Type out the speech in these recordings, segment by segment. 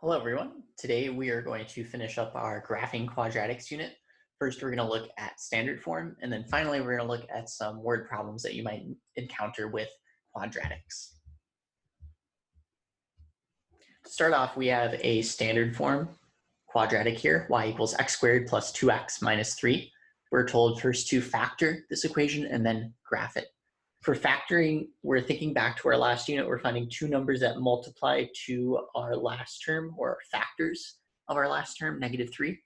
Hello everyone. Today we are going to finish up our graphing quadratics unit. First we're going to look at standard form, and then finally we're going to look at some word problems that you might encounter with quadratics. To start off, we have a standard form quadratic here, y equals x squared plus 2x minus 3. We're told first to factor this equation and then graph it. For factoring, we're thinking back to our last unit. We're finding two numbers that multiply to our last term, or factors of our last term, -3,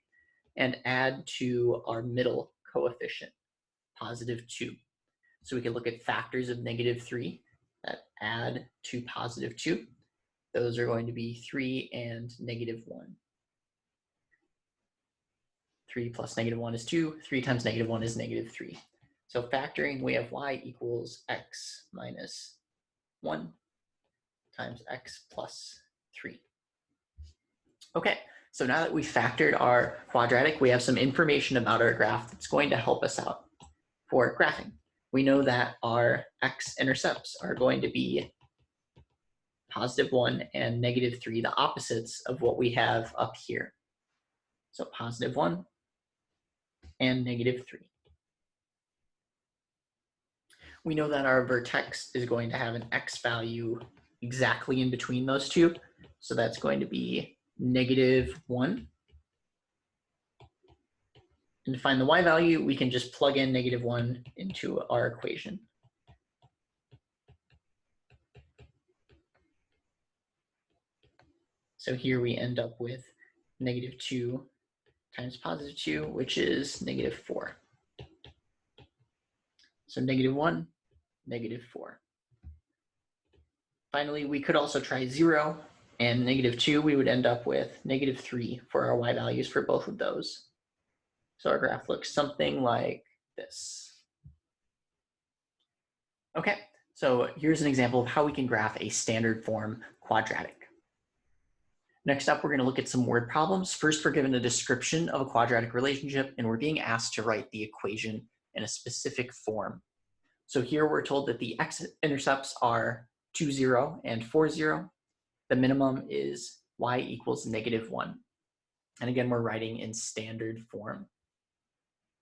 and add to our middle coefficient, +2. So we can look at factors of -3 that add to +2. Those are going to be 3 and -1. 3 plus -1 is 2. 3 times -1 is -3. So factoring, we have y equals x minus 1 times x plus 3. Okay, so now that we factored our quadratic, we have some information about our graph that's going to help us out for graphing. We know that our x-intercepts are going to be +1 and -3, the opposites of what we have up here. So +1 and -3. We know that our vertex is going to have an x value exactly in between those two. So that's going to be -1. And to find the y value, we can just plug in -1 into our equation. So here we end up with -2 times +2, which is -4. So -1, -4. Finally, we could also try 0 and -2. We would end up with -3 for our y values for both of those. So our graph looks something like this. Okay, so here's an example of how we can graph a standard form quadratic. Next up, we're going to look at some word problems. First, we're given a description of a quadratic relationship, and we're being asked to write the equation in a specific form. So here we're told that the x-intercepts are 2, 0, and 4, 0. The minimum is y equals -1. And again, we're writing in standard form.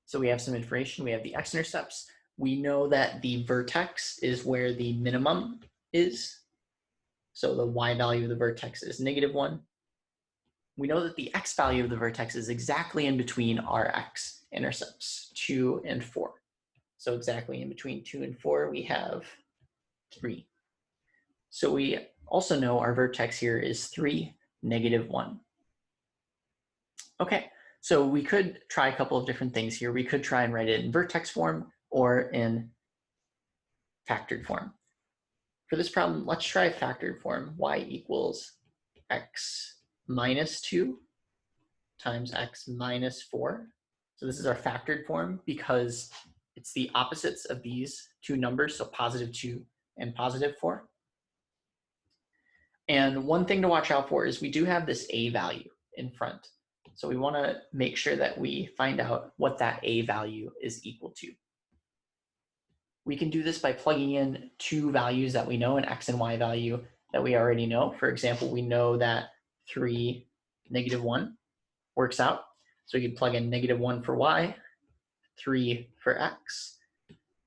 So we have some information. We have the x-intercepts. We know that the vertex is where the minimum is. So the y value of the vertex is -1. We know that the x value of the vertex is exactly in between our x-intercepts, 2 and 4. So exactly in between 2 and 4, we have 3. So we also know our vertex here is 3, -1. Okay, so we could try a couple of different things here. We could try and write it in vertex form or in factored form. For this problem, let's try factored form. Y equals x minus 2 times x minus 4. So this is our factored form because it's the opposites of these two numbers, so +2 and +4. And one thing to watch out for is we do have this a value in front. So we want to make sure that we find out what that a value is equal to. We can do this by plugging in two values that we know, an x and y value that we already know. For example, we know that 3, -1 works out. So we can plug in -1 for y, 3 for x,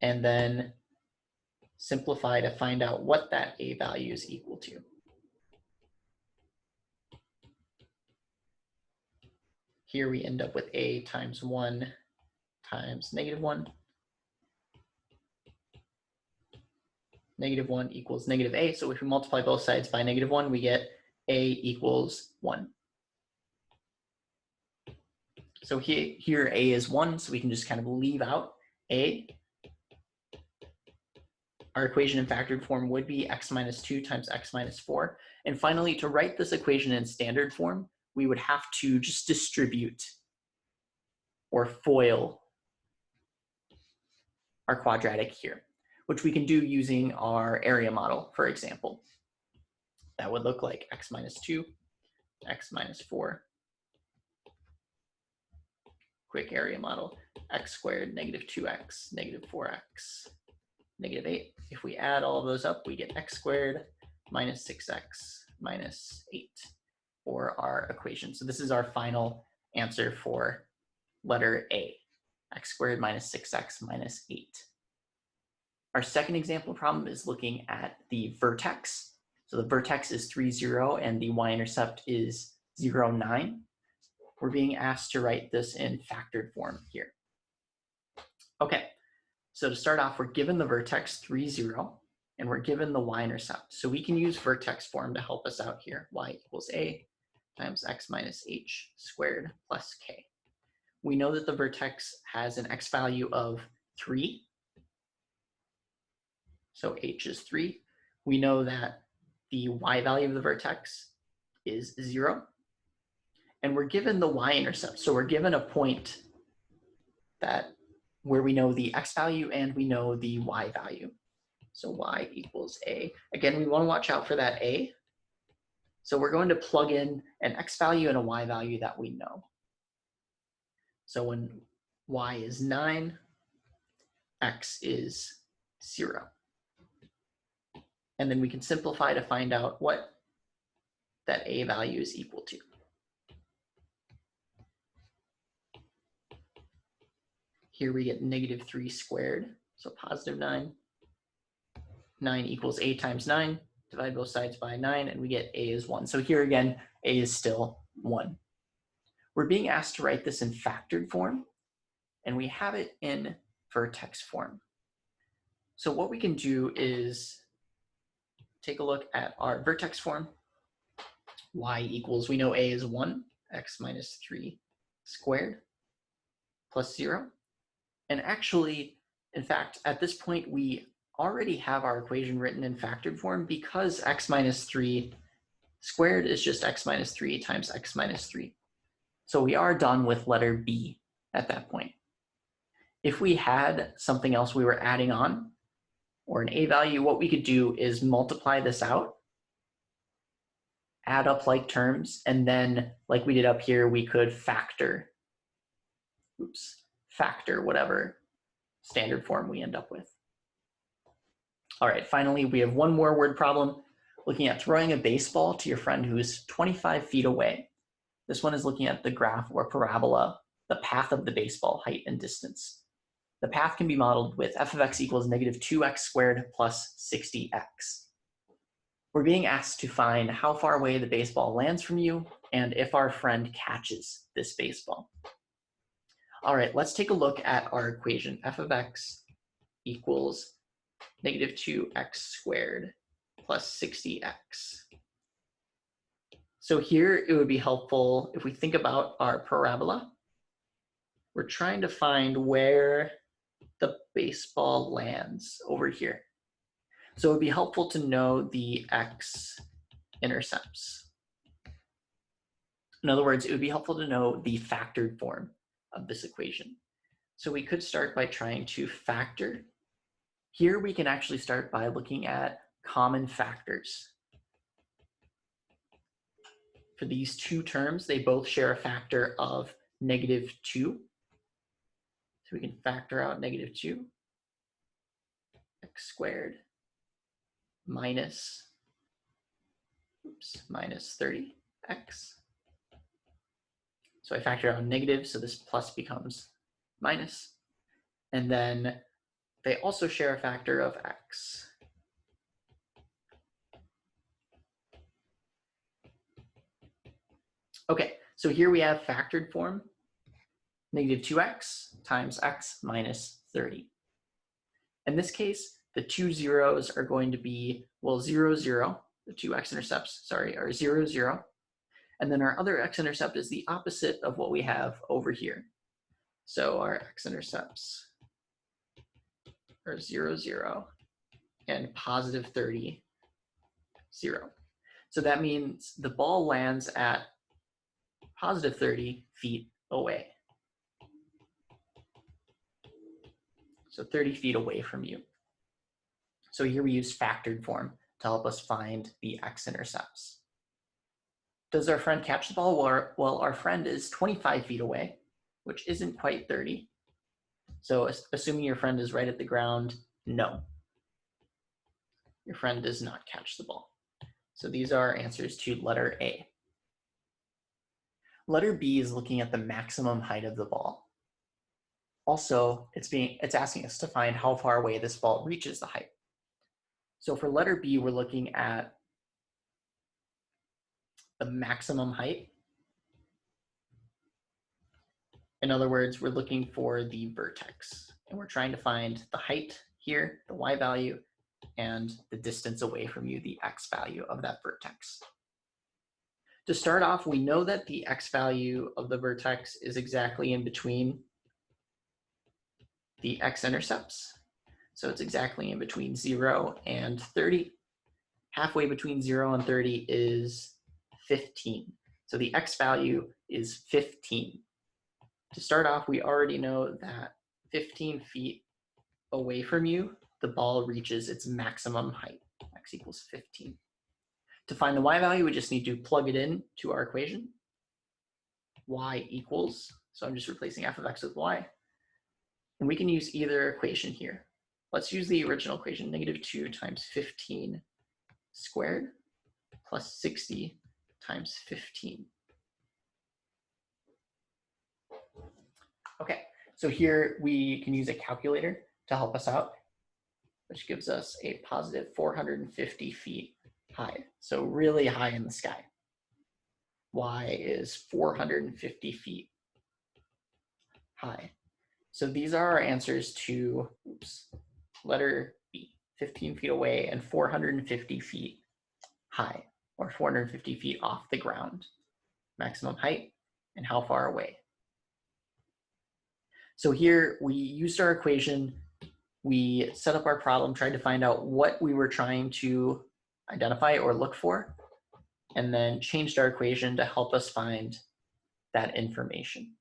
and then simplify to find out what that a value is equal to. Here we end up with a times 1 times -1. -1 equals -a. So if we multiply both sides by -1, we get a equals 1. So here a is 1, so we can just kind of leave out a. Our equation in factored form would be x minus 2 times x minus 4. And finally, to write this equation in standard form, we would have to just distribute or FOIL our quadratic here, which we can do using our area model, for example. That would look like x minus 2, x minus 4. Quick area model, x squared, -2x, -4x, -8. If we add all of those up, we get x squared minus 6x minus 8. for our equation. So this is our final answer for letter A, x squared minus 6x minus 8. Our second example problem is looking at the vertex. So the vertex is 3, 0, and the y-intercept is 0, 9. We're being asked to write this in factored form here. Okay, so to start off, we're given the vertex 3, 0, and we're given the y-intercept. So we can use vertex form to help us out here. Y equals a times x minus h squared plus k. We know that the vertex has an x value of 3. So h is 3. We know that the y value of the vertex is 0. And we're given the y-intercept. So we're given a point where we know the x value and we know the y value. So y equals a. Again, we want to watch out for that a. So we're going to plug in an x value and a y value that we know. So when y is 9, x is 0. And then we can simplify to find out what that a value is equal to. Here we get negative 3 squared, so positive 9. 9 equals a times 9. Divide both sides by 9, and we get a is 1. So here again, a is still 1. We're being asked to write this in factored form, and we have it in vertex form. So what we can do is take a look at our vertex form. Y equals, we know a is 1, x minus 3 squared plus 0. And actually, in fact, at this point, we already have our equation written in factored form because x minus 3 squared is just x minus 3 times x minus 3. So we are done with letter B at that point. If we had something else we were adding on, or an a value, what we could do is multiply this out, add up like terms, and then, like we did up here, we could factor whatever standard form we end up with. All right, finally, we have one more word problem looking at throwing a baseball to your friend who's 25 feet away. This one is looking at the graph or parabola, the path of the baseball, height and distance. The path can be modeled with f of x equals negative 2x squared plus 60x. We're being asked to find how far away the baseball lands from you and if our friend catches this baseball. All right, let's take a look at our equation. F of x equals negative 2x squared plus 60x. So here it would be helpful if we think about our parabola. We're trying to find where the baseball lands over here. So it would be helpful to know the x-intercepts. In other words, it would be helpful to know the factored form of this equation. So we could start by trying to factor. Here we can actually start by looking at common factors. For these two terms, they both share a factor of negative 2. So we can factor out negative 2, x squared minus 30x. So I factor out negative, so this plus becomes minus. And then they also share a factor of x. Okay, so here we have factored form, negative 2x times x minus 30. In this case, the two zeros are going to be, well, 0, 0. The two x-intercepts, sorry, are 0, 0. And then our other x-intercept is the opposite of what we have over here. So our x-intercepts are 0, 0 and positive 30, 0. So that means the ball lands at positive 30 feet away. So 30 feet away from you. So here we use factored form to help us find the x-intercepts. Does our friend catch the ball? Well, our friend is 25 feet away, which isn't quite 30. So assuming your friend is right at the ground, no. Your friend does not catch the ball. So these are our answers to letter A. Letter B is looking at the maximum height of the ball. Also, it's asking us to find how far away this ball reaches the height. So for letter B, we're looking at the maximum height. In other words, we're looking for the vertex, and we're trying to find the height here, the y value, and the distance away from you, the x value of that vertex. To start off, we know that the x value of the vertex is exactly in between the x-intercepts. So it's exactly in between 0 and 30. Halfway between 0 and 30 is 15. So the x value is 15. To start off, we already know that 15 feet away from you, the ball reaches its maximum height. X equals 15. To find the y value, we just need to plug it in to our equation. Y equals, so I'm just replacing f of x with y. And we can use either equation here. Let's use the original equation, -2 times 15 squared plus 60 times 15. Okay, so here we can use a calculator to help us out, which gives us a positive 450 feet high. So really high in the sky. Y is 450 feet high. So these are our answers to, letter B, 15 feet away and 450 feet high, or 450 feet off the ground. Maximum height and how far away. So here we used our equation, we set up our problem, tried to find out what we were trying to identify or look for, and then changed our equation to help us find that information.